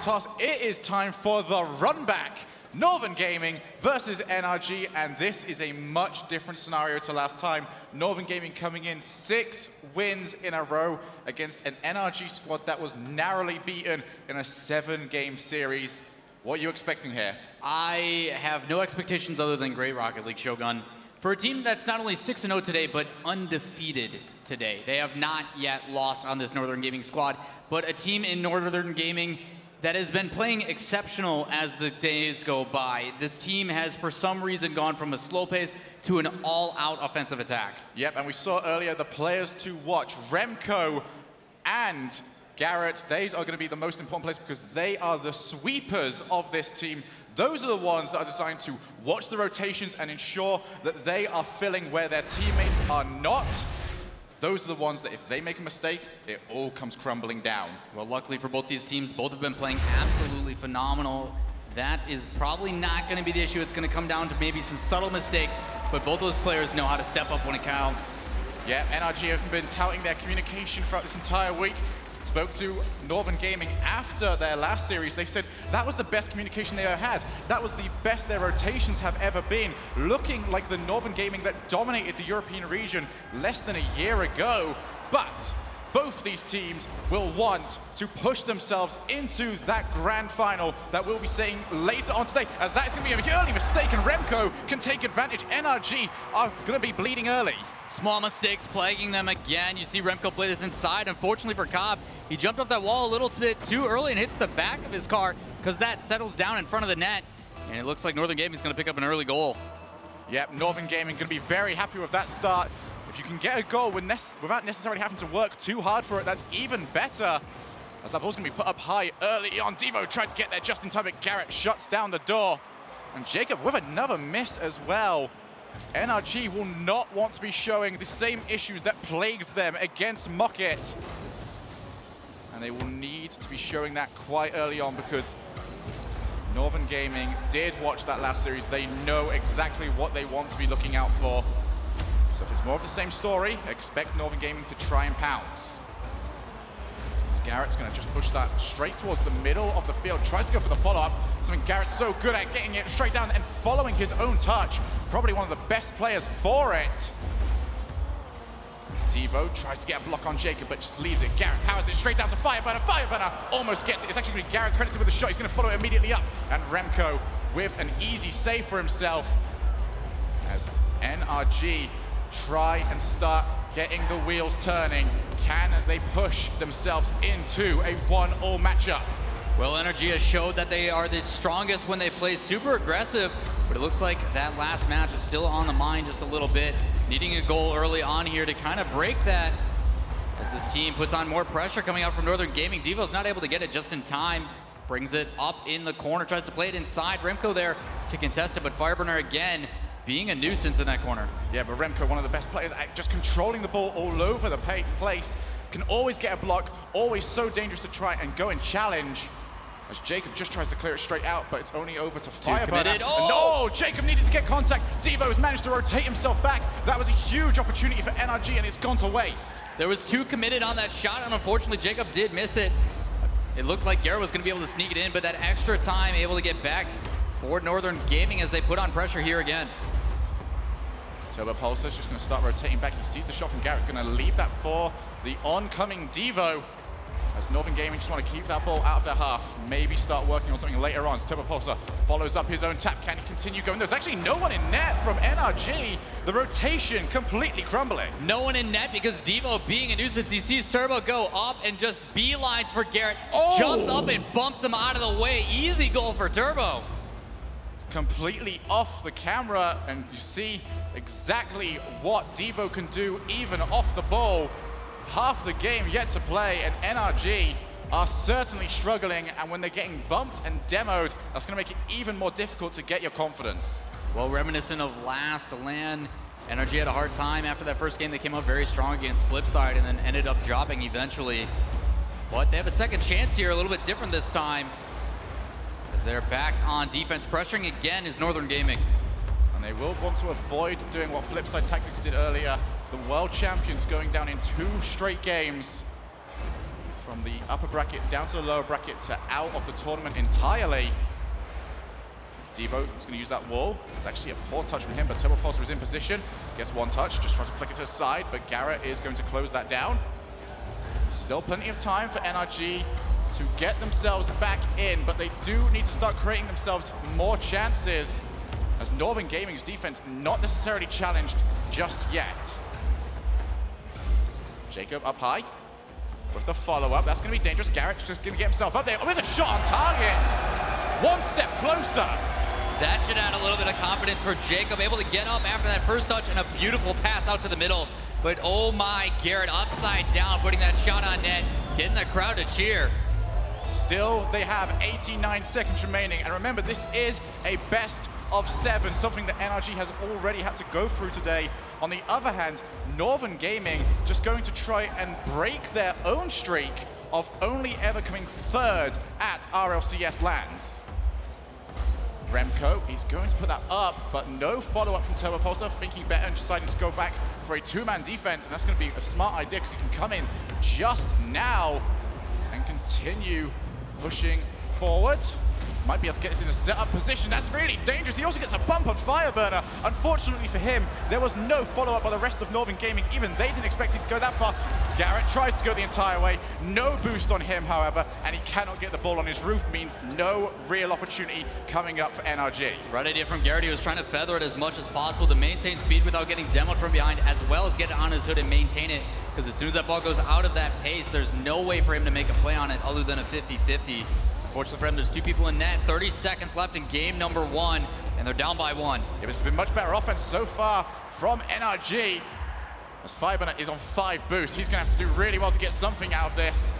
toss. It is time for the run back. Northern Gaming versus NRG, and this is a much different scenario to last time. Northern Gaming coming in 6 wins in a row against an NRG squad that was narrowly beaten in a 7-game series. What are you expecting here? I have no expectations other than great Rocket League, Shogun. For a team that's not only 6-0 today, but undefeated today. They have not yet lost on this Northern Gaming squad, but a team in Northern Gaming that has been playing exceptional as the days go by. This team has, for some reason, gone from a slow pace to an all-out offensive attack. Yep, and we saw earlier the players to watch, Remco and Garrett. These are going to be the most important players because they are the sweepers of this team. Those are the ones that are designed to watch the rotations and ensure that they are filling where their teammates are not. Those are the ones that if they make a mistake, it all comes crumbling down. Well, luckily for both these teams, both have been playing absolutely phenomenal. That is probably not going to be the issue. It's going to come down to maybe some subtle mistakes, but both those players know how to step up when it counts. Yeah, NRG have been touting their communication throughout this entire week. Spoke to Northern Gaming after their last series. They said that was the best communication they ever had. That was the best their rotations have ever been. Looking like the Northern Gaming that dominated the European region less than a year ago. But both these teams will want to push themselves into that grand final that we'll be seeing later on today, as that is going to be an early mistake, and Remco can take advantage. NRG are going to be bleeding early. Small mistakes plaguing them again. You see Remco play this inside. Unfortunately for Cobb, he jumped off that wall a little bit too early and hits the back of his car because that settles down in front of the net. And it looks like Northern Gaming is going to pick up an early goal. Yep, Northern Gaming going to be very happy with that start. If you can get a goal without necessarily having to work too hard for it, that's even better. As that ball's going to be put up high early on. Devo tried to get there just in time, but Garrett shuts down the door. And Jacob with another miss as well. NRG will not want to be showing the same issues that plagued them against Mocket. And they will need to be showing that quite early on because Northern Gaming did watch that last series. They know exactly what they want to be looking out for. So if it's more of the same story, expect Northern Gaming to try and pounce. As Garrett's going to just push that straight towards the middle of the field. Tries to go for the follow-up. Something Garrett's so good at, getting it straight down and following his own touch. Probably one of the best players for it. Devo tries to get a block on Jacob, but just leaves it. Garrett powers it straight down to Fireburner. Fireburner almost gets it. It's actually going to be Garrett credited with a shot. He's going to follow it immediately up. And Remco with an easy save for himself. As NRG try and start getting the wheels turning. Can they push themselves into a 1-all matchup? Well, NRG has showed that they are the strongest when they play super aggressive, but it looks like that last match is still on the mind just a little bit. Needing a goal early on here to kind of break that as this team puts on more pressure coming out from Northern Gaming. Devo's not able to get it just in time. Brings it up in the corner, tries to play it inside. Remco there to contest it, but Fireburner again being a nuisance in that corner. Yeah, but Remco, one of the best players, just controlling the ball all over the place. Can always get a block, always so dangerous to try and go and challenge. As Jacob just tries to clear it straight out, but it's only over to Fireburner. Oh! No, Jacob needed to get contact. Devo's managed to rotate himself back. That was a huge opportunity for NRG, and it's gone to waste. There was 2 committed on that shot, and unfortunately Jacob did miss it. It looked like Garrett was going to be able to sneak it in, but that extra time able to get back for Northern Gaming as they put on pressure here again. Turbo Pulsar's just going to start rotating back. He sees the shot from Garrett, going to leave that for the oncoming Devo. As Northern Gaming just want to keep that ball out of their half. Maybe start working on something later on. Turbo Pulsar follows up his own tap. Can he continue going? There's actually no one in net from NRG. The rotation completely crumbling. No one in net because Devo being a nuisance. He sees Turbo go up and just beelines for Garrett. Oh! Jumps up and bumps him out of the way. Easy goal for Turbo. Completely off the camera, and you see exactly what Devo can do even off the ball. Half the game yet to play, and NRG are certainly struggling, and when they're getting bumped and demoed, that's going to make it even more difficult to get your confidence. Well, reminiscent of last LAN, NRG had a hard time after that first game. They came out very strong against Flipside and then ended up dropping eventually. But they have a second chance here, a little bit different this time, as they're back on defense. Pressuring again is Northern Gaming. And they will want to avoid doing what Flipside Tactics did earlier. The world champions going down in 2 straight games. from the upper bracket down to the lower bracket to out of the tournament entirely. Devo is going to use that wall. It's actually a poor touch from him, but Turbo Pulsar is in position. Gets one touch, just tries to flick it to the side, but Garrett is going to close that down. Still plenty of time for NRG to get themselves back in, but they do need to start creating themselves more chances, as Northern Gaming's defense not necessarily challenged just yet. Jacob up high with the follow-up. That's going to be dangerous. Garrett's just going to get himself up there with a shot on target. One step closer. That should add a little bit of confidence for Jacob, able to get up after that first touch and a beautiful pass out to the middle. But oh my, Garrett upside down, putting that shot on net, getting the crowd to cheer. Still, they have 89 seconds remaining. And remember, this is a best of 7, something that NRG has already had to go through today. On the other hand, Northern Gaming just going to try and break their own streak of only ever coming 3rd at RLCS lands. Remco, he's going to put that up, but no follow-up from Turbo Pulsar, thinking better and deciding to go back for a 2-man defense, and that's going to be a smart idea because he can come in just now and continue pushing forward. Might be able to get this in a setup position. That's really dangerous. He also gets a bump on Fireburner. Unfortunately for him, there was no follow-up by the rest of Northern Gaming. Even they didn't expect him to go that far. Garrett tries to go the entire way. No boost on him, however, and he cannot get the ball on his roof. Means no real opportunity coming up for NRG. Right idea from Garrett. He was trying to feather it as much as possible to maintain speed without getting demoed from behind, as well as get it on his hood and maintain it. Because as soon as that ball goes out of that pace, there's no way for him to make a play on it other than a 50-50. Fortunately for him, there's 2 people in net, 30 seconds left in game number 1, and they're down by 1. Yeah, it's been much better offense so far from NRG. As Fireburner is on 5 boost, he's going to have to do really well to get something out of this.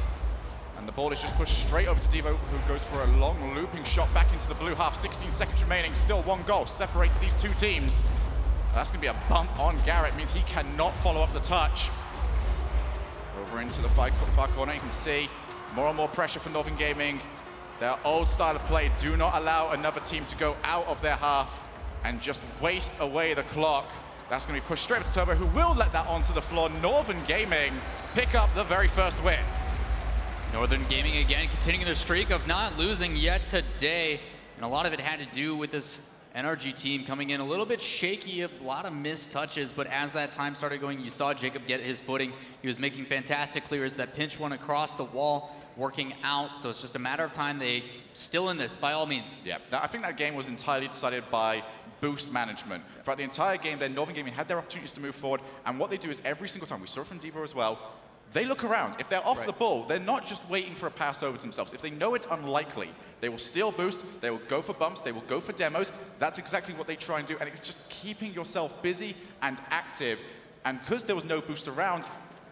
And the ball is just pushed straight over to Devo, who goes for a long looping shot back into the blue half. 16 seconds remaining, still 1 goal separates these 2 teams. That's going to be a bump on Garrett, means he cannot follow up the touch. Over into the far corner, you can see more and more pressure from Northern Gaming. Their old style of play, do not allow another team to go out of their half and just waste away the clock. That's going to be pushed straight up to Turbo, who will let that onto the floor. Northern Gaming pick up the very first win. Northern Gaming again continuing their streak of not losing yet today. And a lot of it had to do with this NRG team coming in a little bit shaky, a lot of missed touches, but as that time started going, you saw Jacob get his footing. He was making fantastic clears. That pinch one across the wall, working out, so it's just a matter of time. They still in this, by all means. Yeah, I think that game was entirely decided by boost management. Throughout the entire game, then Northern Gaming had their opportunities to move forward, and what they do is every single time, we saw it from Devo as well, they look around. If they're off the ball, they're not just waiting for a pass over to themselves. If they know it's unlikely, they will still boost, they will go for bumps, they will go for demos. That's exactly what they try and do, and it's just keeping yourself busy and active. And because there was no boost around,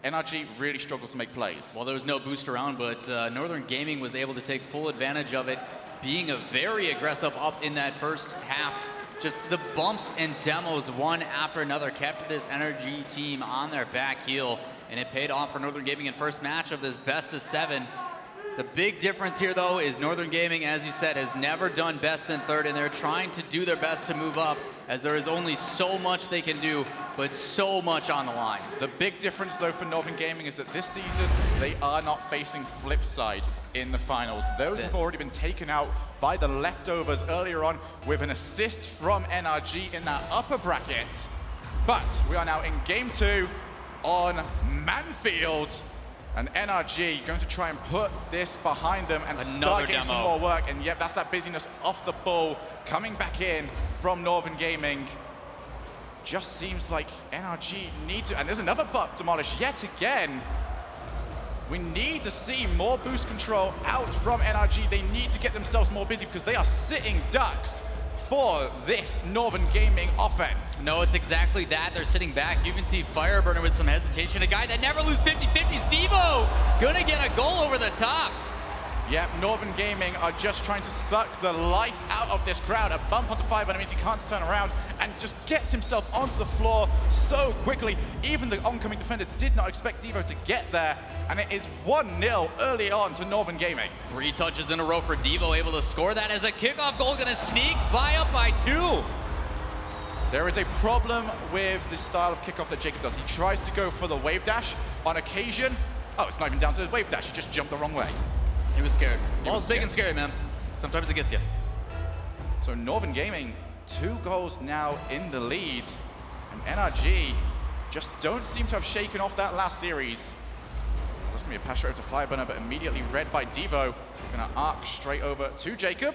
NRG really struggled to make plays. Well, there was no boost around, but Northern Gaming was able to take full advantage of it, being a very aggressive up in that first half. Just the bumps and demos, one after another, kept this NRG team on their back heel, and it paid off for Northern Gaming in first match of this best of 7. The big difference here, though, is Northern Gaming, as you said, has never done best than 3rd, and they're trying to do their best to move up, as there is only so much they can do, but so much on the line. The big difference, though, for Northern Gaming is that this season, they are not facing Flipside in the finals. Those have already been taken out by the leftovers earlier on with an assist from NRG in that upper bracket. But we are now in game 2 on Manfield. And NRG going to try and put this behind them and start getting some more work. And yep, that's that busyness off the ball coming back in from Northern Gaming. Just seems like NRG need to, and there's another butt demolished yet again. We need to see more boost control out from NRG. They need to get themselves more busy because they are sitting ducks for this Northern Gaming offense. No, it's exactly that. They're sitting back. You can see Fireburner with some hesitation. A guy that never loses 50-50s, Devo, gonna get a goal over the top. Yeah, Northern Gaming are just trying to suck the life out of this crowd. A bump onto Fireburner means he can't turn around and just gets himself onto the floor so quickly. Even the oncoming defender did not expect Devo to get there. And it is 1-0 early on to Northern Gaming. 3 touches in a row for Devo, able to score that as a kickoff goal, gonna sneak by up by 2. There is a problem with the style of kickoff that Jacob does. He tries to go for the wave dash on occasion, Oh, it's not even down to the wave dash. He just jumped the wrong way. He was scared. He was big and scary, man. Sometimes it gets you. So Northern Gaming, 2 goals now in the lead. And NRG just don't seem to have shaken off that last series. That's going to be a pass straight over to Fireburner, but immediately read by Devo. Going to arc straight over to Jacob,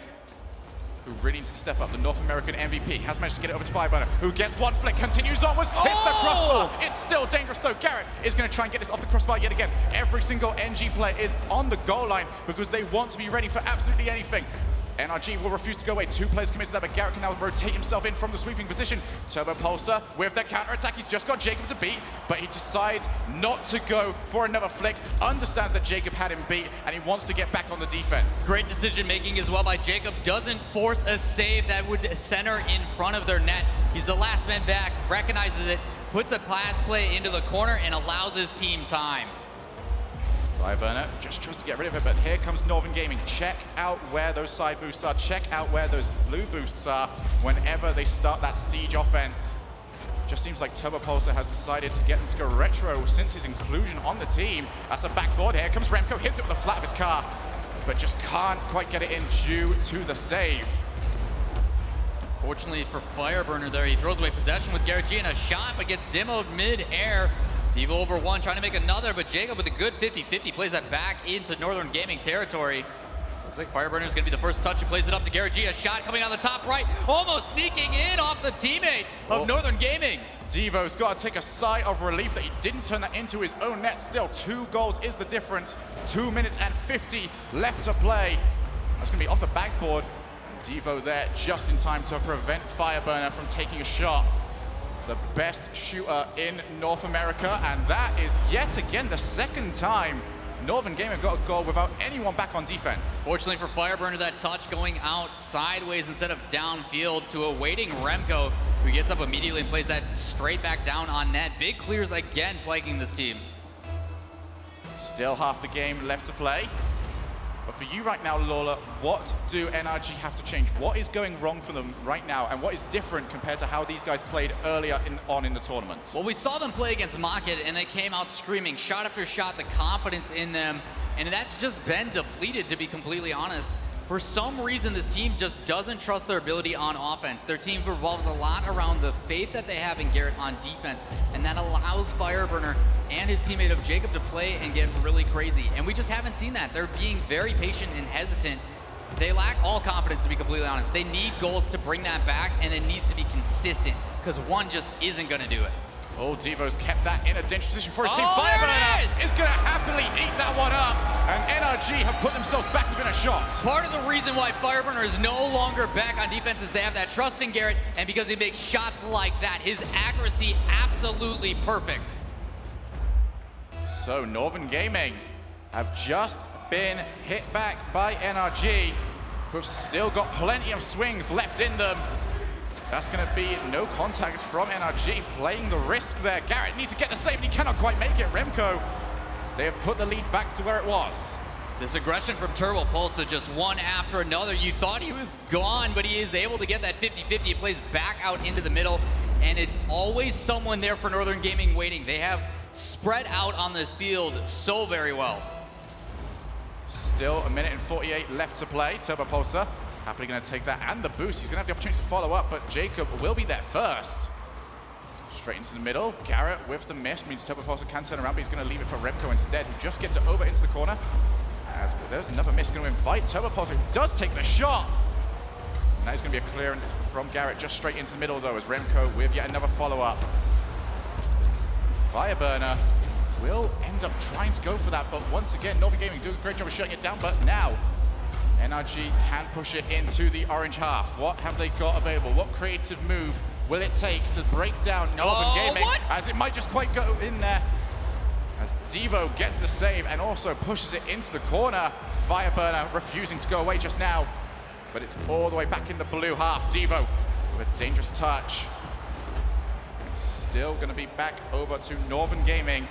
who really needs to step up. The North American MVP has managed to get it over to Fireburner, who gets one flick, continues onwards, hits the crossbar. It's still dangerous though. Garrett is going to try and get this off the crossbar yet again. Every single NG player is on the goal line because they want to be ready for absolutely anything. NRG will refuse to go away. 2 players commit to that, but Garrett can now rotate himself in from the sweeping position. Turbo Pulsar with the counter-attack. He's just got Jacob to beat, but he decides not to go for another flick. Understands that Jacob had him beat, and he wants to get back on the defense. Great decision-making as well by Jacob. Doesn't force a save that would center in front of their net. He's the last man back, recognizes it, puts a pass play into the corner, and allows his team time. Fireburner just tries to get rid of it, but here comes Northern Gaming. Check out where those side boosts are. Check out where those blue boosts are whenever they start that siege offense. Just seems like Turbo Pulsar has decided to get them to go retro since his inclusion on the team. That's a backboard. Here comes Remco, hits it with the flat of his car, but just can't quite get it in due to the save. Fortunately for Fireburner there, he throws away possession with Garrett G and a shot, but gets demoed mid-air. Devo over 1, trying to make another, but Jacob with a good 50-50 plays that back into Northern Gaming territory. Looks like Fireburner is going to be the first touch. He plays it up to Garrett G. A shot coming on the top right, almost sneaking in off the teammate of Northern Gaming. Devo's got to take a sigh of relief that he didn't turn that into his own net. Still, 2 goals is the difference. 2 minutes and 50 left to play. That's going to be off the backboard. Devo there just in time to prevent Fireburner from taking a shot. The best shooter in North America, and that is yet again the 2nd time Northern Gaming got a goal without anyone back on defense. Fortunately for Fireburner, that touch going out sideways instead of downfield to a waiting Remco, who gets up immediately and plays that straight back down on net. Big clears again plaguing this team. Still half the game left to play. But for you right now, Lola, what do NRG have to change? What is going wrong for them right now, and what is different compared to how these guys played earlier on in the tournament? Well, we saw them play against Market, and they came out screaming, shot after shot, the confidence in them, and that's just been depleted, to be completely honest. For some reason, this team just doesn't trust their ability on offense. Their team revolves a lot around the faith that they have in Garrett on defense, and that allows Fireburner and his teammate of Jacob to play and get really crazy. And we just haven't seen that. They're being very patient and hesitant. They lack all confidence, to be completely honest. They need goals to bring that back, and it needs to be consistent, because one just isn't going to do it. Oh, Devo's kept that in a dangerous position for his team. Oh, Fireburner is going to happily eat that one up, and NRG have put themselves back within a shot. Part of the reason why Fireburner is no longer back on defense is they have that trust in Garrett, and because he makes shots like that, his accuracy absolutely perfect. So Northern Gaming have just been hit back by NRG, who have still got plenty of swings left in them. That's going to be no contact from NRG, playing the risk there. Garrett needs to get the save, and he cannot quite make it. Remco, they have put the lead back to where it was. This aggression from Turbo Pulsar, just one after another. You thought he was gone, but he is able to get that 50-50. He plays back out into the middle, and it's always someone there for Northern Gaming waiting. They have spread out on this field so very well. Still 1 minute and 48 left to play. Turbo Pulsar happily going to take that and the boost. He's going to have the opportunity to follow up, but Jacob will be there first. Straight into the middle. Garrett with the miss means Turbo Pulsar can turn around, but he's going to leave it for Remco instead, who just gets it over into the corner. As there's another miss going to invite Turbo Pulsar, who does take the shot. And that is going to be a clearance from Garrett just straight into the middle, though, as Remco with yet another follow-up. Fireburner will end up trying to go for that, but once again, Northern Gaming doing a great job of shutting it down, but now NRG can push it into the orange half. What have they got available? What creative move will it take to break down Northern Gaming? What? As it might just quite go in there. As Devo gets the save and also pushes it into the corner. Fireburner refusing to go away just now, but it's all the way back in the blue half. Devo with a dangerous touch. It's still going to be back over to Northern Gaming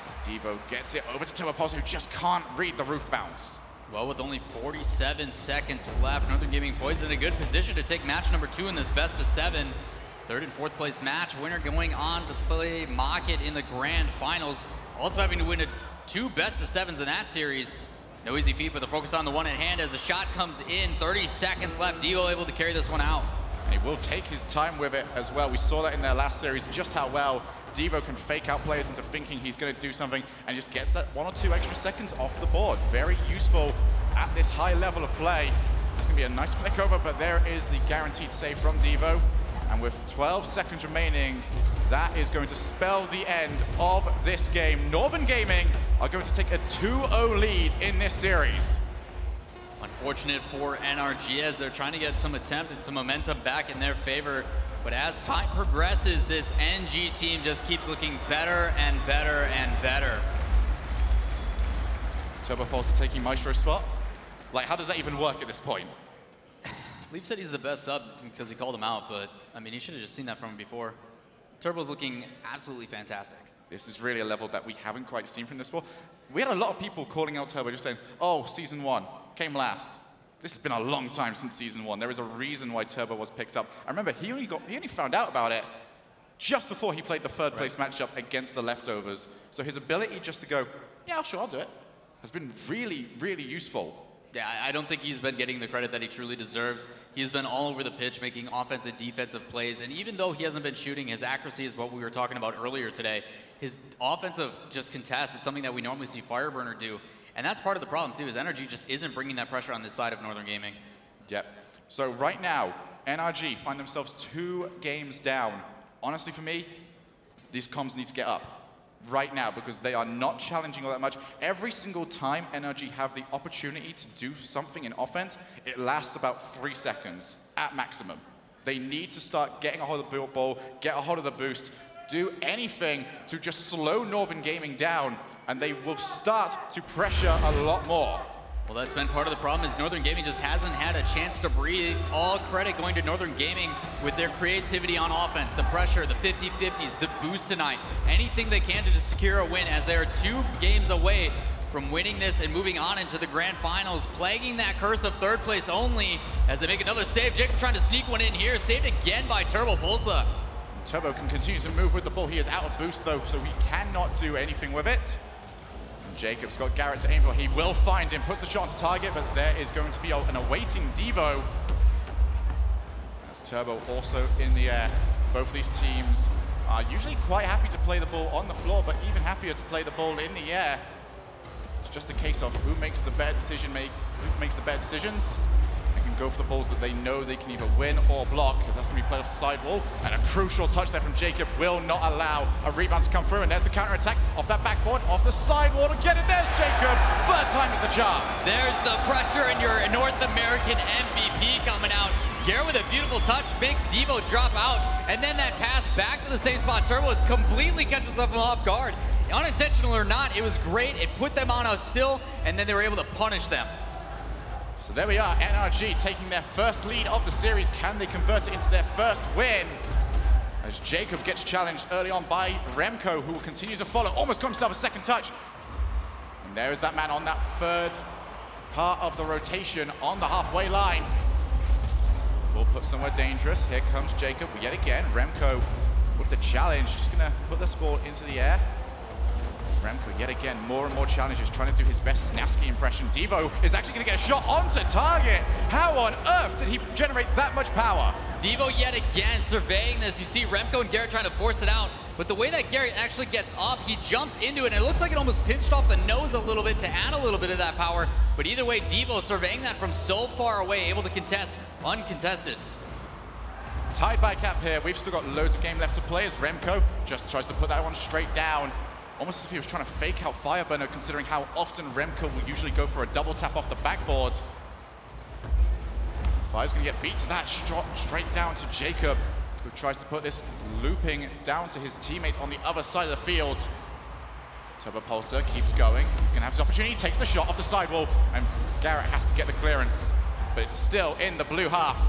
as Devo gets it over to Turbo Pulsar, who just can't read the roof bounce. Well, with only 47 seconds left, Northern Gaming poised in a good position to take match number 2 in this best of 7. 3rd and 4th place match winner going on to play Market in the grand finals. Also having to win 2 best-of-7s in that series. No easy feat, but the focus on the one at hand as the shot comes in. 30 seconds left. Devo able to carry this one out. He will take his time with it as well. We saw that in their last series, just how well Devo can fake out players into thinking he's going to do something and just gets that 1 or 2 extra seconds off the board. Very useful at this high level of play. It's going to be a nice flick over, but there is the guaranteed save from Devo. And with 12 seconds remaining, that is going to spell the end of this game. Northern Gaming are going to take a 2-0 lead in this series. Unfortunate for NRG as they're trying to get some attempt and some momentum back in their favor. But as time progresses, this NG team just keeps looking better and better and better. Turbo Pulsar taking Maestro's spot. Like, how does that even work at this point? Leaf said he's the best sub because he called him out, but I mean, he should have just seen that from him before. Turbo's looking absolutely fantastic. This is really a level that we haven't quite seen from this before. We had a lot of people calling out Turbo just saying, oh, Season 1 came last. This has been a long time since Season 1. There is a reason why Turbo was picked up. I remember he only found out about it just before he played the third place matchup against the Leftovers. So his ability just to go, yeah, sure, I'll do it, has been really, really useful. Yeah, I don't think he's been getting the credit that he truly deserves. He's been all over the pitch, making offensive, defensive plays, and even though he hasn't been shooting, his accuracy is what we were talking about earlier today. His offensive just contest, it's something that we normally see Fireburner do, and that's part of the problem too, is NRG just isn't bringing that pressure on this side of Northern Gaming. Yep. So right now, NRG find themselves 2 games down. Honestly, for me, these comms need to get up right now because they are not challenging all that much. Every single time NRG have the opportunity to do something in offense, it lasts about 3 seconds at maximum. They need to start getting a hold of the ball, get a hold of the boost, do anything to just slow Northern Gaming down, and they will start to pressure a lot more. Well, that's been part of the problem is Northern Gaming just hasn't had a chance to breathe. All credit going to Northern Gaming with their creativity on offense, the pressure, the 50-50s, the boost tonight, anything they can to secure a win as they are 2 games away from winning this and moving on into the grand finals, plaguing that curse of 3rd place only as they make another save. Jacob trying to sneak one in here, saved again by Turbo Pulsar. Turbo can continue to move with the ball. He is out of boost though, so he cannot do anything with it. Jacob's got Garrett to aim for. He will find him, puts the shot onto target, but there is going to be an awaiting Devo. As Turbo also in the air. Both these teams are usually quite happy to play the ball on the floor, but even happier to play the ball in the air. It's just a case of who makes the better decision, who makes the better decisions. They can go for the balls that they know they can either win or block, because that's going to be played off the sidewall. And a crucial touch there from Jacob will not allow a rebound to come through. And there's the counter-attack off that backboard, off the sidewall to get it. There's Jacob. 3rd time is the charm. There's the pressure, and your North American MVP coming out. Garrett with a beautiful touch, makes Devo drop out, and then that pass back to the same spot. Turbo has completely catches himself off guard. Unintentional or not, it was great. It put them on a still, and then they were able to punish them. So there we are, NRG taking their first lead of the series. Can they convert it into their first win? As Jacob gets challenged early on by Remco, who will continue to follow. Almost got himself a 2nd touch. And there is that man on that 3rd part of the rotation on the halfway line. Ball put somewhere dangerous. Here comes Jacob yet again. Remco with the challenge, just gonna put this ball into the air. Remco yet again, more and more challenges, trying to do his best Snasky impression. Devo is actually going to get a shot onto target. How on earth did he generate that much power? Devo yet again surveying this. You see Remco and Garrett trying to force it out, but the way that Garrett actually gets up, he jumps into it, and it looks like it almost pinched off the nose a little bit to add a little bit of that power. But either way, Devo surveying that from so far away, able to contest uncontested. Tied by cap here. We've still got loads of game left to play as Remco just tries to put that one straight down. Almost as if he was trying to fake out Fireburner, considering how often Remco will usually go for a double tap off the backboard. Fire's going to get beat to that, straight down to Jacob, who tries to put this looping down to his teammates on the other side of the field. Turbo Pulsar keeps going. He's going to have his opportunity, takes the shot off the sidewall, and Garrett has to get the clearance, but it's still in the blue half.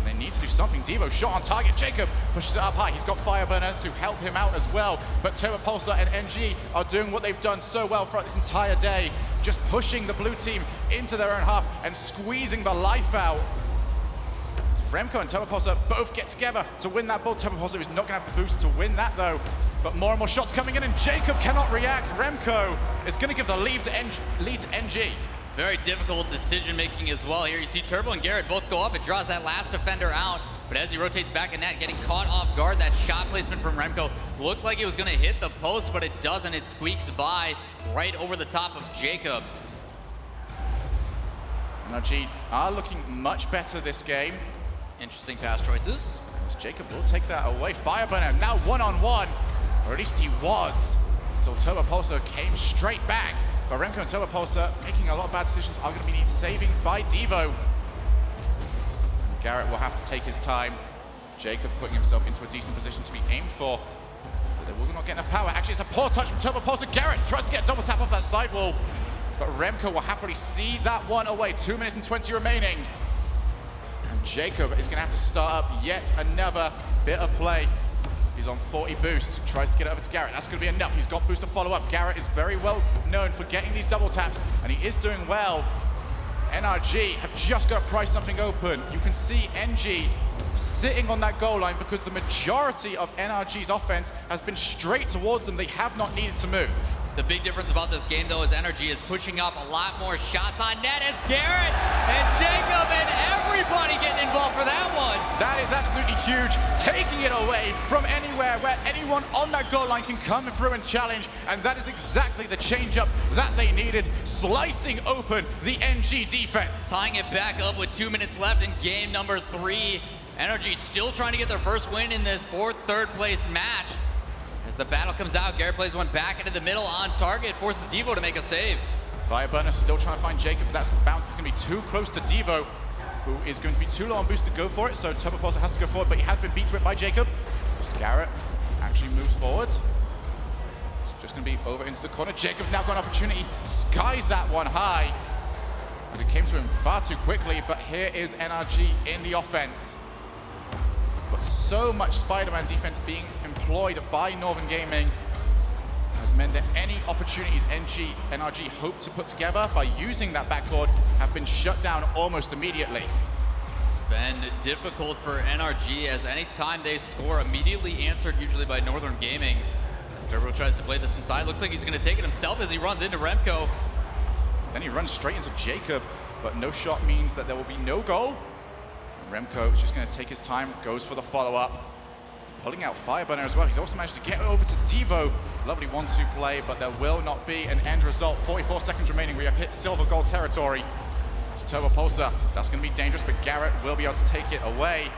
They need to do something. Devo shot on target. Jacob pushes it up high. He's got Fireburner to help him out as well. But Turbo Pulsar and NG are doing what they've done so well throughout this entire day, just pushing the blue team into their own half and squeezing the life out. Remco and Turbo Pulsar both get together to win that ball. Turbo Pulsar is not going to have the boost to win that though. but more and more shots coming in, and Jacob cannot react. Remco is going to give the lead to NG. Very difficult decision-making as well here. You see Turbo and Garrett both go up. It draws that last defender out. But as he rotates back in net, getting caught off guard, that shot placement from Remco looked like it was going to hit the post, but it doesn't. It squeaks by right over the top of Jacob. NRG are looking much better this game. Interesting pass choices. Jacob will take that away. Fireburner now one-on-one, or at least he was, until Turbo Pulsar came straight back. But Remco and Turbo Pulsar making a lot of bad decisions are going to be saving by Devo. Garrett will have to take his time. Jacob putting himself into a decent position to be aimed for. But they will not get enough power. Actually, it's a poor touch from Turbo Pulsar. Garrett tries to get a double tap off that sidewall. But Remco will happily see that one away. 2 minutes and 20 remaining. And Jacob is going to have to start up yet another bit of play. He's on 40 boost, tries to get it over to Garrett. That's going to be enough. He's got boost to follow up. Garrett is very well known for getting these double taps, and he is doing well. NRG have just got to price something open. You can see NG sitting on that goal line because the majority of NRG's offense has been straight towards them. They have not needed to move. The big difference about this game, though, is NRG is pushing up a lot more shots on net as Garrett and Jacob and everybody getting involved for that one. That is absolutely huge, taking it away from anywhere where anyone on that goal line can come through and challenge, and that is exactly the change-up that they needed, slicing open the NG defense. Tying it back up with 2 minutes left in game number 3. NRG still trying to get their first win in this third place match. As the battle comes out, Garrett plays one back into the middle on target, forces Devo to make a save. Fireburner still trying to find Jacob, but that's bounce is going to be too close to Devo, who is going to be too low on boost to go for it, so Turbo Pulsar has to go forward, but he has been beat to it by Jacob. Garrett actually moves forward. It's just going to be over into the corner. Jacob now got an opportunity, skies that one high, as it came to him far too quickly, but here is NRG in the offense. But so much Spider-Man defense being employed by Northern Gaming has meant that any opportunities NRG hope to put together by using that backboard have been shut down almost immediately. It's been difficult for NRG as any time they score, immediately answered usually by Northern Gaming. As Turbo tries to play this inside, looks like he's going to take it himself as he runs into Remco. Then he runs straight into Jacob, but no shot means that there will be no goal. Remco is just going to take his time, goes for the follow-up, pulling out Fireburner as well. He's also managed to get over to Devo. Lovely 1-2 play, but there will not be an end result. 44 seconds remaining. We have hit silver goal territory. It's Turbo Pulsar. That's going to be dangerous, but Garrett will be able to take it away.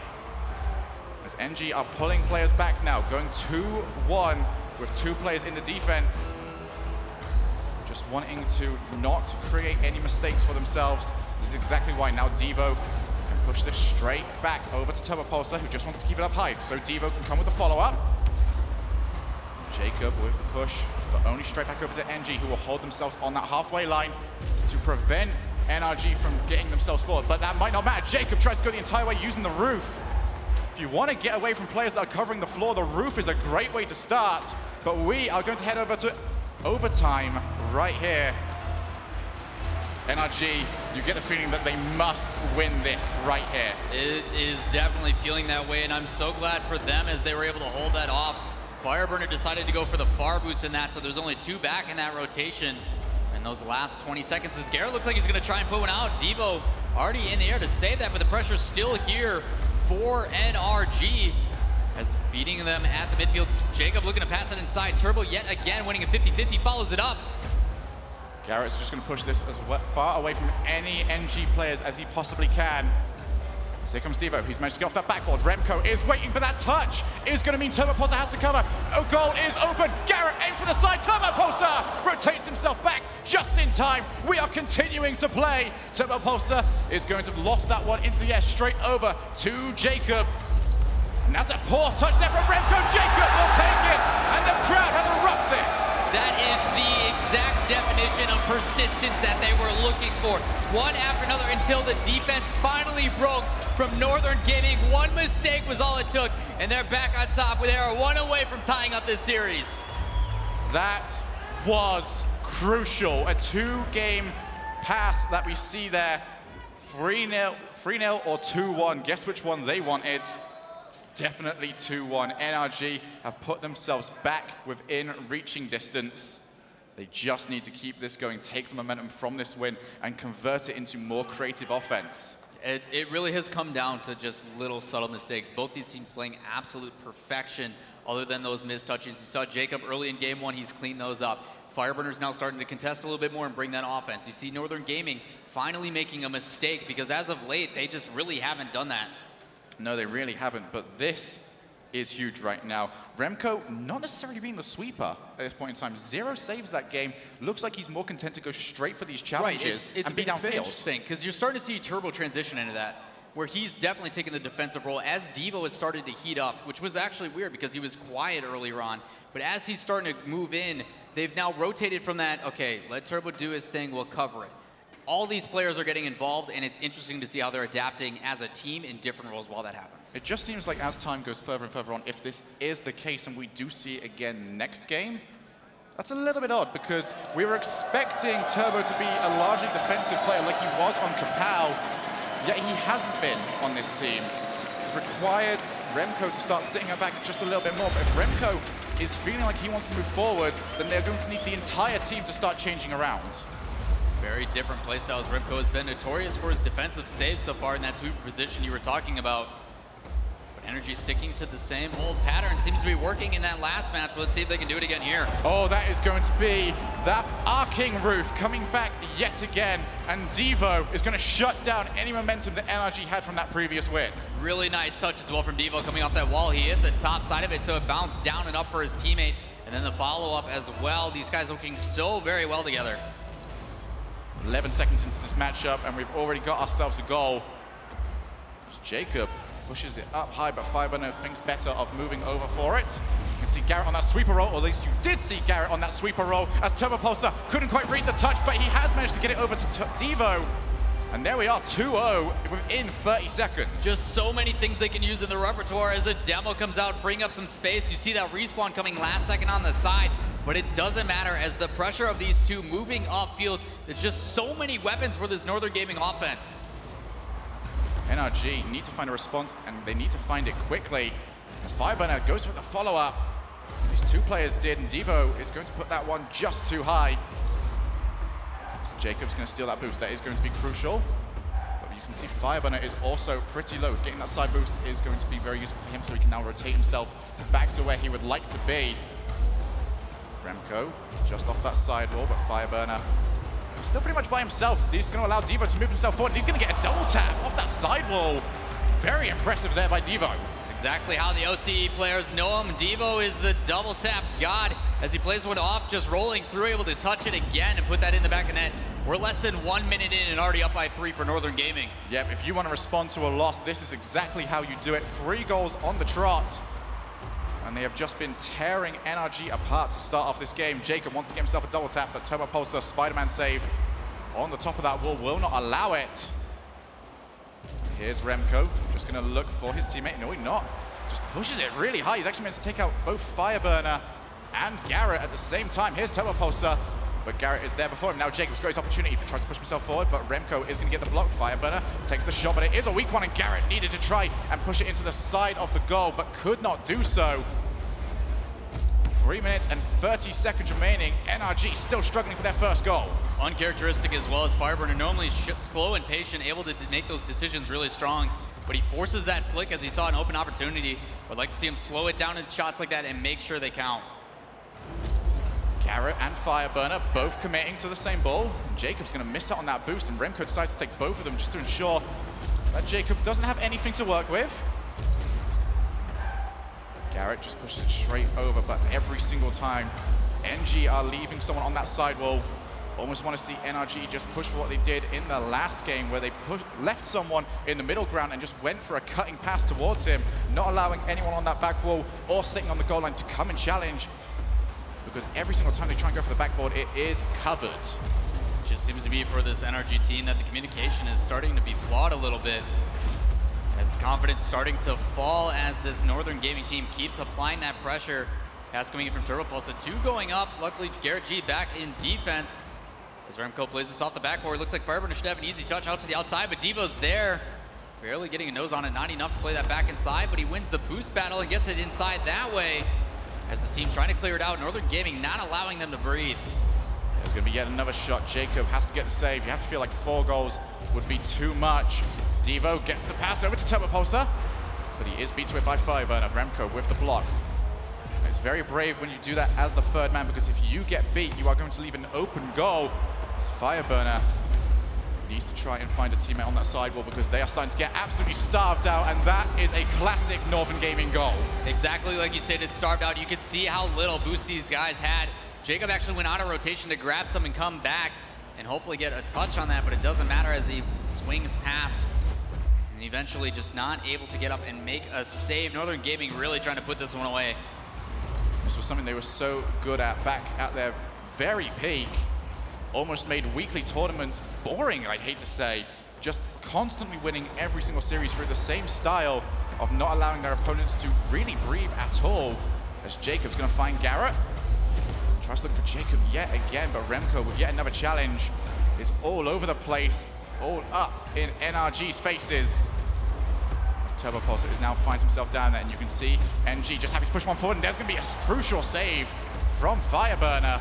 As NG are pulling players back now, going 2-1 with 2 players in the defense. Just wanting to not create any mistakes for themselves. This is exactly why now Devo push this straight back over to Turbo Pulsar, who just wants to keep it up high, so Devo can come with the follow-up. Jacob with the push, but only straight back over to NG, who will hold themselves on that halfway line to prevent NRG from getting themselves forward, but that might not matter. Jacob tries to go the entire way using the roof. If you want to get away from players that are covering the floor, the roof is a great way to start, but we are going to head over to overtime right here. NRG, you get the feeling that they must win this right here. It is definitely feeling that way, and I'm so glad for them as they were able to hold that off. Fireburner decided to go for the far boost in that, so there's only 2 back in that rotation. And those last 20 seconds, as Garrett looks like he's going to try and put one out. Devo already in the air to save that, but the pressure's still here for NRG. As beating them at the midfield. Jacob looking to pass it inside. Turbo yet again winning a 50-50, follows it up. Garrett's just going to push this as far away from any NG players as he possibly can. So here comes Devo. He's managed to get off that backboard. Remco is waiting for that touch. Is going to mean Turbo Pulsar has to cover. Oh, goal is open. Garrett aims for the side. Turbo Pulsar rotates himself back just in time. We are continuing to play. Turbo Pulsar is going to loft that one into the air straight over to Jacob. And that's a poor touch there from Remco. Jacob will take it, and the crowd has erupted. That is the exact definition of persistence that they were looking for. One after another until the defense finally broke from Northern Gaming. One mistake was all it took, and they're back on top. They are 1 away from tying up this series. That was crucial. A 2-game pass that we see there. 3-0 or 2-1. Guess which one they wanted. It's definitely 2-1. NRG have put themselves back within reaching distance. They just need to keep this going, take the momentum from this win, and convert it into more creative offense. It really has come down to just little subtle mistakes. Both these teams playing absolute perfection other than those missed touches. You saw Jacob early in game one, he's cleaned those up. Fireburner's now starting to contest a little bit more and bring that offense. You see Northern Gaming finally making a mistake because as of late, they just really haven't done that. No, they really haven't, but this is huge right now. Remco not necessarily being the sweeper at this point in time. 0 saves that game. Looks like he's more content to go straight for these challenges and be downfield. Interesting, because you're starting to see Turbo transition into that, where he's definitely taking the defensive role as Devo has started to heat up, which was actually weird because he was quiet earlier on. But as he's starting to move in, they've now rotated from that, okay, let Turbo do his thing, we'll cover it. All these players are getting involved, and it's interesting to see how they're adapting as a team in different roles while that happens. It just seems like as time goes further and further on, if this is the case and we do see it again next game, that's a little bit odd because we were expecting Turbo to be a largely defensive player like he was on Kapow, yet he hasn't been on this team. It's required Remco to start sitting her back just a little bit more, but if Remco is feeling like he wants to move forward, then they're going to need the entire team to start changing around. Very different playstyles. Remco has been notorious for his defensive saves so far in that sweep position you were talking about. But NRG sticking to the same old pattern seems to be working in that last match. But let's see if they can do it again here. Oh, that is going to be that arcing roof coming back yet again. And Devo is going to shut down any momentum that NRG had from that previous win. Really nice touch as well from Devo coming off that wall. He hit the top side of it, so it bounced down and up for his teammate. And then the follow-up as well. These guys looking so very well together. 11 seconds into this matchup, and we've already got ourselves a goal. Jacob pushes it up high, but Fireburner thinks better of moving over for it. You can see Garrett on that sweeper roll, or at least you did see Garrett on that sweeper roll, as Turbo Pulsar couldn't quite read the touch, but he has managed to get it over to Devo. And there we are, 2-0 within 30 seconds. Just so many things they can use in the repertoire as a demo comes out, freeing up some space. You see that respawn coming last second on the side, but it doesn't matter as the pressure of these two moving upfield. There's just so many weapons for this Northern Gaming offense. NRG need to find a response, and they need to find it quickly. As Fireburner goes for the follow-up. These two players did, and Devo is going to put that one just too high. Jacob's going to steal that boost. That is going to be crucial. But you can see Fireburner is also pretty low. Getting that side boost is going to be very useful for him, so he can now rotate himself back to where he would like to be. Remco just off that side wall, but Fireburner still pretty much by himself. He's going to allow Devo to move himself forward. He's going to get a double tap off that side wall. Very impressive there by Devo. It's exactly how the OCE players know him. Devo is the double tap god as he plays one off, just rolling through, able to touch it again and put that in the back of net. We're less than 1 minute in and already up by 3 for Northern Gaming. Yep, if you want to respond to a loss, this is exactly how you do it. 3 goals on the trot. And they have just been tearing NRG apart to start off this game. Jacob wants to get himself a double tap, but Turbo Pulsar, Spider-Man save on the top of that wall will not allow it. Here's Remco, just going to look for his teammate. No, he's not. Just pushes it really high. He's actually managed to take out both Fireburner and Garrett at the same time. Here's Turbo Pulsar, but Garrett is there before him. Now Jacob's got his opportunity. He tries to push himself forward, but Remco is going to get the block. Fireburner takes the shot, but it is a weak one, and Garrett needed to try and push it into the side of the goal, but could not do so. 3 minutes and 30 seconds remaining. NRG still struggling for their first goal. Uncharacteristic as well as Fireburner, normally slow and patient, able to make those decisions really strong, but he forces that flick as he saw an open opportunity. Would like to see him slow it down in shots like that and make sure they count. Garrett and Fireburner both committing to the same ball. Jacob's going to miss out on that boost, and Remco decides to take both of them just to ensure that Jacob doesn't have anything to work with. Garrett just pushes it straight over, but every single time NG are leaving someone on that side wall. Almost want to see NRG just push for what they did in the last game, where they left someone in the middle ground and just went for a cutting pass towards him, not allowing anyone on that back wall or sitting on the goal line to come and challenge, because every single time they try and go for the backboard, it is covered. It just seems to be for this NRG team that the communication is starting to be flawed a little bit, as the confidence starting to fall as this Northern Gaming team keeps applying that pressure. Pass coming in from Turbo Pulsar, 2 going up. Luckily, Garrett G back in defense. As Remco plays this off the backboard, looks like Fireburner should have an easy touch out to the outside, but Devo's there. barely getting a nose on it, not enough to play that back inside, but he wins the boost battle and gets it inside that way. As this team trying to clear it out, Northern Gaming not allowing them to breathe. There's going to be yet another shot. Jacob has to get the save. You have to feel like 4 goals would be too much. Devo gets the pass over to Turbopulsar, but he is beat to it by Fireburner. Remco with the block. It's very brave when you do that as the 3rd man, because if you get beat, you are going to leave an open goal. As Fireburner needs to try and find a teammate on that sidewall, because they are starting to get absolutely starved out, and that is a classic Northern Gaming goal. Exactly like you said, it's starved out. You could see how little boost these guys had. Jacob actually went out of rotation to grab some and come back and hopefully get a touch on that, but it doesn't matter as he swings past and eventually just not able to get up and make a save. Northern Gaming really trying to put this one away. This was something they were so good at back at their very peak. Almost made weekly tournaments boring, I'd hate to say. Just constantly winning every single series through the same style of not allowing their opponents to really breathe at all. As Jacob's gonna find Garrett. Tries to look for Jacob yet again, but Remco with yet another challenge is all over the place, all up in NRG's faces. As Turbopulsar is now finds himself down there, and you can see NG just happy to push one forward, and there's gonna be a crucial save from Fireburner.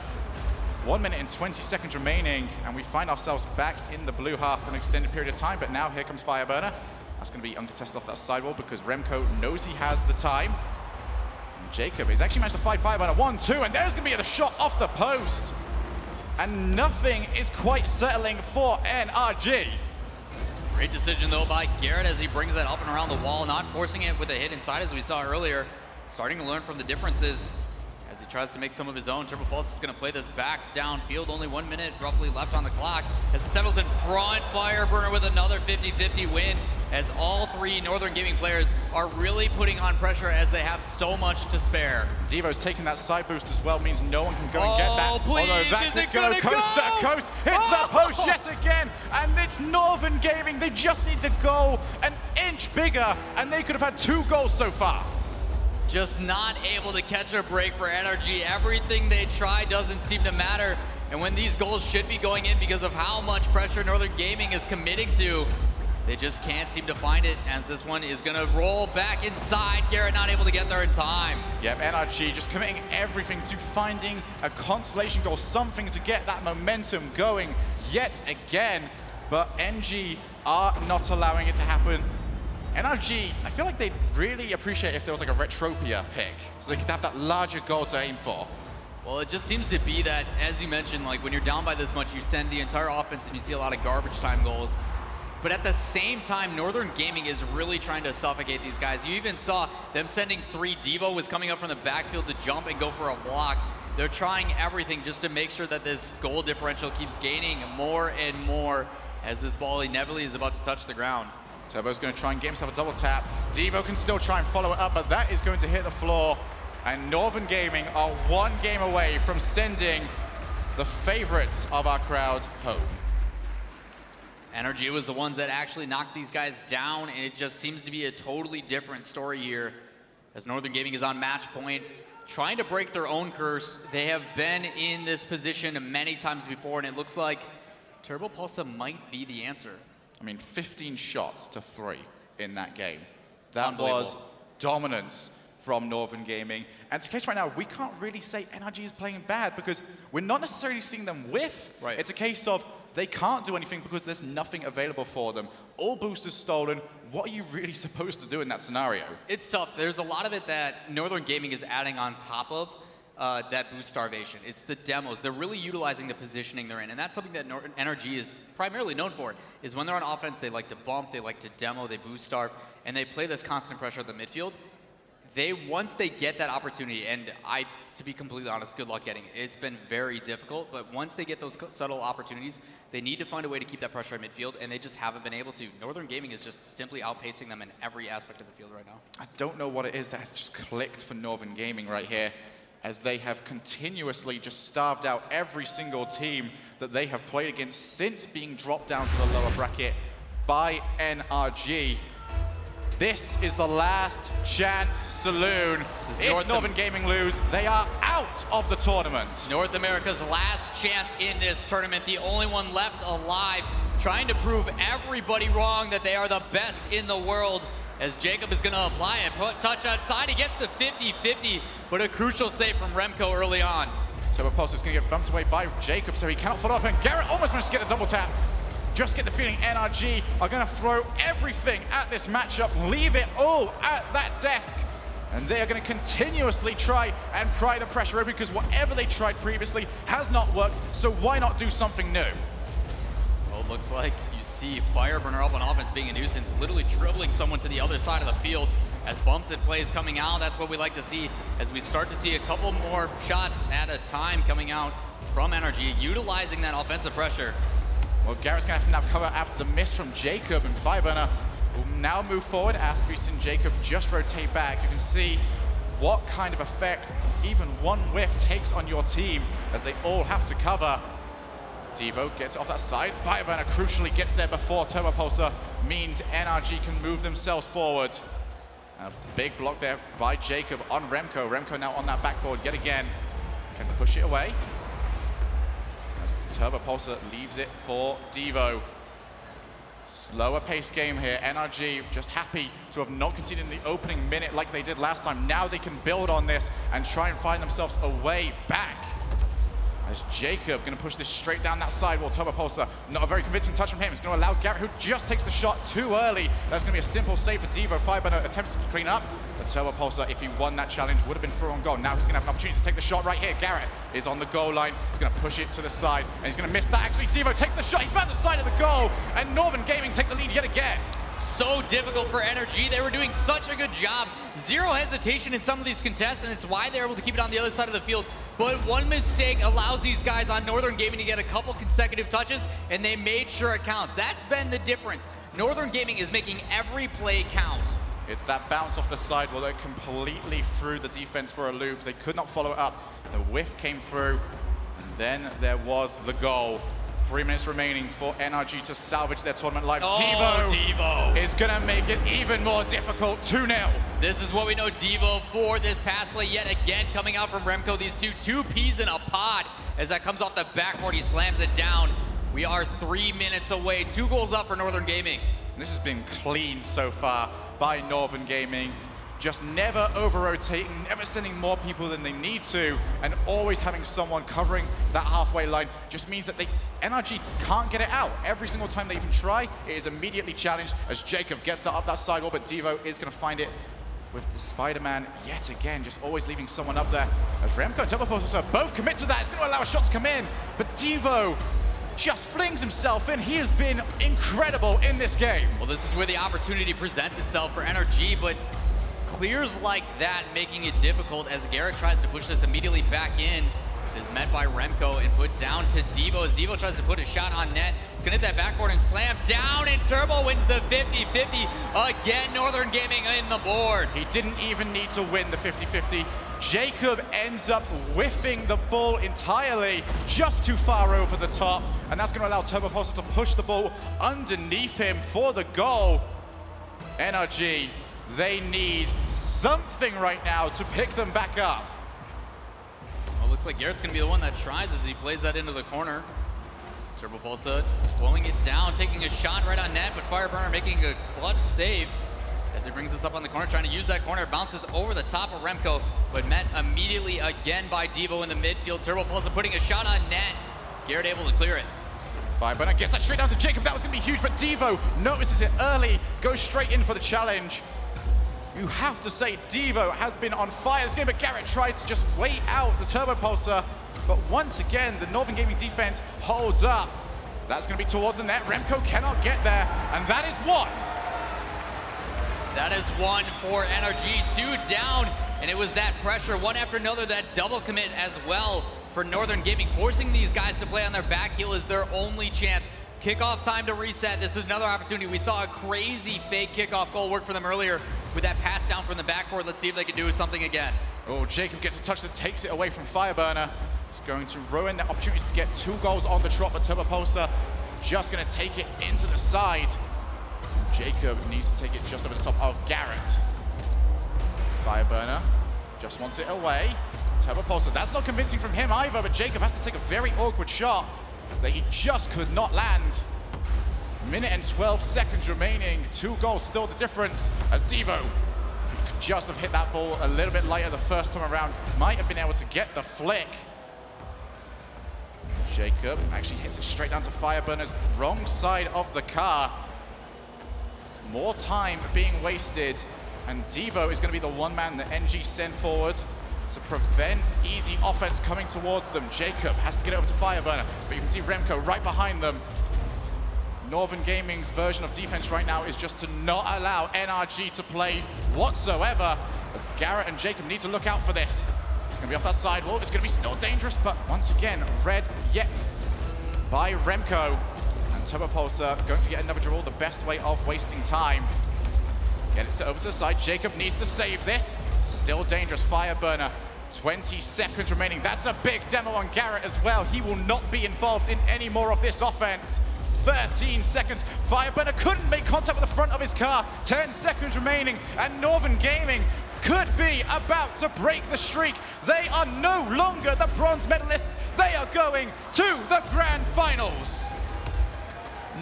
1 minute and 20 seconds remaining, and we find ourselves back in the blue half for an extended period of time, but now here comes Fireburner. That's gonna be uncontested off that sidewall because Remco knows he has the time. Jacob has actually managed to fight Fireburner 1-2, and there's going to be a shot off the post. And nothing is quite settling for NRG. Great decision, though, by Garrett as he brings that up and around the wall, not forcing it with a hit inside as we saw earlier. Starting to learn from the differences as he tries to make some of his own. Turbopulsar is going to play this back downfield. Only 1 minute roughly left on the clock as it settles in front. Fireburner with another 50-50 win, as all 3 Northern Gaming players are really putting on pressure as they have so much to spare. Devo's taking that side boost as well, means no one can go and get that. Please, although that could go coast to coast. Hits the post yet again, and it's Northern Gaming. They just need the goal an inch bigger, and they could have had 2 goals so far. Just not able to catch a break for NRG. Everything they try doesn't seem to matter. And when these goals should be going in because of how much pressure Northern Gaming is committing to, they just can't seem to find it, as this one is gonna roll back inside. Garrett not able to get there in time. Yep, NRG just committing everything to finding a consolation goal, something to get that momentum going yet again. But NG are not allowing it to happen. NRG, I feel like they'd really appreciate if there was like a Retropia pick, so they could have that larger goal to aim for. Well, it just seems to be that, as you mentioned, like when you're down by this much, you send the entire offense and you see a lot of garbage time goals. But at the same time, Northern Gaming is really trying to suffocate these guys. You even saw them sending 3. Devo was coming up from the backfield to jump and go for a block. They're trying everything just to make sure that this goal differential keeps gaining more and more as this ball inevitably is about to touch the ground. Turbo's going to try and get himself a double tap. Devo can still try and follow it up, but that is going to hit the floor. And Northern Gaming are 1 game away from sending the favorites of our crowd home. NRG was the ones that actually knocked these guys down, and it just seems to be a totally different story here as Northern Gaming is on match point, trying to break their own curse. They have been in this position many times before, and it looks like Turbopulsar might be the answer. I mean, 15 shots to 3 in that game. That was dominance from Northern Gaming. And it's a case right now, we can't really say NRG is playing bad because we're not necessarily seeing them whiff. Right. It's a case of they can't do anything because there's nothing available for them. All boosters stolen. What are you really supposed to do in that scenario? It's tough. There's a lot of it that Northern Gaming is adding on top of that boost starvation. It's the demos. They're really utilizing the positioning they're in, and that's something that NRG is primarily known for, is when they're on offense, they like to bump, they like to demo, they boost starve, and they play this constant pressure at the midfield. Once they get that opportunity, and to be completely honest, good luck getting it. It's been very difficult, but once they get those subtle opportunities, they need to find a way to keep that pressure at midfield, and they just haven't been able to. Northern Gaming is just simply outpacing them in every aspect of the field right now. I don't know what it is that has just clicked for Northern Gaming right here, as they have continuously just starved out every single team that they have played against since being dropped down to the lower bracket by NRG. This is the last chance saloon. If Northern Gaming lose, they are out of the tournament. North America's last chance in this tournament, the only one left alive. trying to prove everybody wrong that they are the best in the world, as Jacob is going to apply it. Touch outside, he gets the 50-50, but a crucial save from Remco early on. TurboPulse is going to get bumped away by Jacob, so he cannot follow up, and Garrett almost managed to get the double tap. Just get the feeling NRG are going to throw everything at this matchup, leave it all at that desk. And they are going to continuously try and pry the pressure over, because whatever they tried previously has not worked, so why not do something new? Well, it looks like you see Fireburner up on offense being a nuisance, literally dribbling someone to the other side of the field. As bumps and plays coming out, that's what we like to see, as we start to see a couple more shots at a time coming out from NRG, utilizing that offensive pressure. Well, Garrett's going to have to now cover after the miss from Jacob, and Fireburner will now move forward as we've seen Jacob just rotate back. You can see what kind of effect even one whiff takes on your team, as they all have to cover. Devo gets off that side. Fireburner crucially gets there before TurboPulsar means NRG can move themselves forward. A big block there by Jacob on Remco. Remco now on that backboard yet again. Can push it away. As TurboPulsar leaves it for Devo. Slower pace game here. NRG just happy to have not conceded in the opening minute like they did last time. Now they can build on this and try and find themselves a way back. As Jacob going to push this straight down that side, while TurboPulsar, not a very convincing touch from him. It's going to allow Garrett, who just takes the shot too early. That's going to be a simple save for Devo. Fireburner attempts to clean up, but TurboPulsar, if he won that challenge, would have been through on goal. Now he's going to have an opportunity to take the shot right here. Garrett is on the goal line. He's going to push it to the side, and he's going to miss that. Actually, Devo takes the shot. He's found the side of the goal, and Northern Gaming take the lead yet again. So difficult for NRG. They were doing such a good job. Zero hesitation in some of these contests, and it's why they're able to keep it on the other side of the field. But one mistake allows these guys on Northern Gaming to get a couple consecutive touches, and they made sure it counts. That's been the difference. Northern Gaming is making every play count. It's that bounce off the side where they completely threw the defense for a loop. They could not follow it up. The whiff came through, and then there was the goal. 3 minutes remaining for NRG to salvage their tournament lives. Oh, Devo is going to make it even more difficult. 2-0. This is what we know Devo for this pass play yet again coming out from Remco. These two peas in a pod. As that comes off the backboard, he slams it down. We are 3 minutes away. 2 goals up for Northern Gaming. This has been clean so far by Northern Gaming. Just never over-rotating, never sending more people than they need to, and always having someone covering that halfway line just means that NRG can't get it out. Every single time they even try, it is immediately challenged as Jacob gets that up that sidewall, but Devo is going to find it with the Spider-Man yet again, just always leaving someone up there. As Remco and TurboPulsar both commit to that, it's going to allow a shot to come in, but Devo just flings himself in. He has been incredible in this game. Well, this is where the opportunity presents itself for NRG, but clears like that, making it difficult as Garrett tries to push this immediately back in. It is met by Remco and put down to Devo as Devo tries to put a shot on net. It's gonna hit that backboard and slam down, and Turbo wins the 50-50. Again, Northern Gaming in the board. He didn't even need to win the 50-50. Jacob ends up whiffing the ball entirely, just too far over the top, and that's gonna allow TurboPulsar to push the ball underneath him for the goal. NRG, they need something right now to pick them back up. Well, looks like Garrett's going to be the one that tries as he plays that into the corner. TurboPulsar slowing it down, taking a shot right on net, but Fireburner making a clutch save as he brings us up on the corner, trying to use that corner. Bounces over the top of Remco, but met immediately again by Devo in the midfield. TurboPulsar putting a shot on net. Garrett able to clear it. Fireburner gets that straight down to Jacob. That was going to be huge, but Devo notices it early, goes straight in for the challenge. You have to say Devo has been on fire this game, but Garrett tried to just wait out the TurboPulsar. But once again, the Northern Gaming defense holds up. That's going to be towards the net. Remco cannot get there, and that is one. That is one for NRG, 2 down, and it was that pressure, one after another, that double commit as well for Northern Gaming, forcing these guys to play on their back heel is their only chance. Kickoff time to reset. This is another opportunity. We saw a crazy fake kickoff goal work for them earlier with that pass down from the backboard. Let's see if they can do something again. Oh, Jacob gets a touch that takes it away from Fireburner. It's going to ruin their opportunities to get 2 goals on the trot, but TurboPulsar just going to take it into the side. Jacob needs to take it just over the top of Garrett. Fireburner just wants it away. TurboPulsar, that's not convincing from him either, but Jacob has to take a very awkward shot that he just could not land. Minute and 12 seconds remaining. 2 goals still the difference as Devo could just have hit that ball a little bit lighter the first time around. Might have been able to get the flick. Jacob actually hits it straight down to Fireburner's wrong side of the car. More time being wasted, and Devo is going to be the one man that NG send forward to prevent easy offense coming towards them. Jacob has to get over to Fireburner, but you can see Remco right behind them. Northern Gaming's version of defense right now is just to not allow NRG to play whatsoever, as Garrett and Jacob need to look out for this. It's going to be off that sidewall. It's going to be still dangerous, but once again, red yet by Remco. And Turbopulsar going to get another draw, the best way of wasting time. Get it over to the side. Jacob needs to save this. Still dangerous. Fireburner, 20 seconds remaining. That's a big demo on Garrett as well. He will not be involved in any more of this offense. 13 seconds. Fireburner couldn't make contact with the front of his car. 10 seconds remaining, and Northern Gaming could be about to break the streak. They are no longer the bronze medalists. They are going to the grand finals.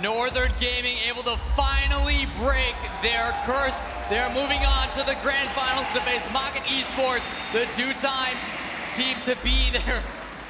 Northern Gaming able to finally break their curse. They're moving on to the grand finals to face Market eSports, the two-time team to be there.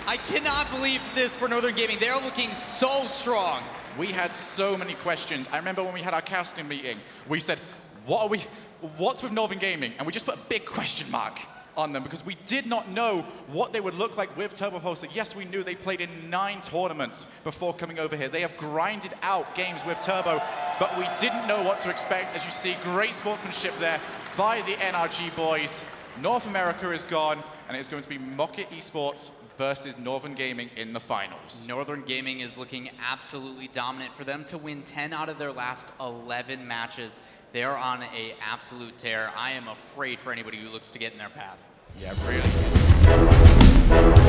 I cannot believe this for Northern Gaming. They're looking so strong. We had so many questions. I remember when we had our casting meeting, we said, what's with Northern Gaming? And we just put a big question mark on them because we did not know what they would look like with Turbopulsar. Yes, we knew they played in 9 tournaments before coming over here. They have grinded out games with Turbo, but we didn't know what to expect. As you see, great sportsmanship there by the NRG boys. North America is gone, and it's going to be Market eSports versus Northern Gaming in the finals. Northern Gaming is looking absolutely dominant. For them to win 10 out of their last 11 matches, they are on an absolute tear. I am afraid for anybody who looks to get in their path. Yeah, really.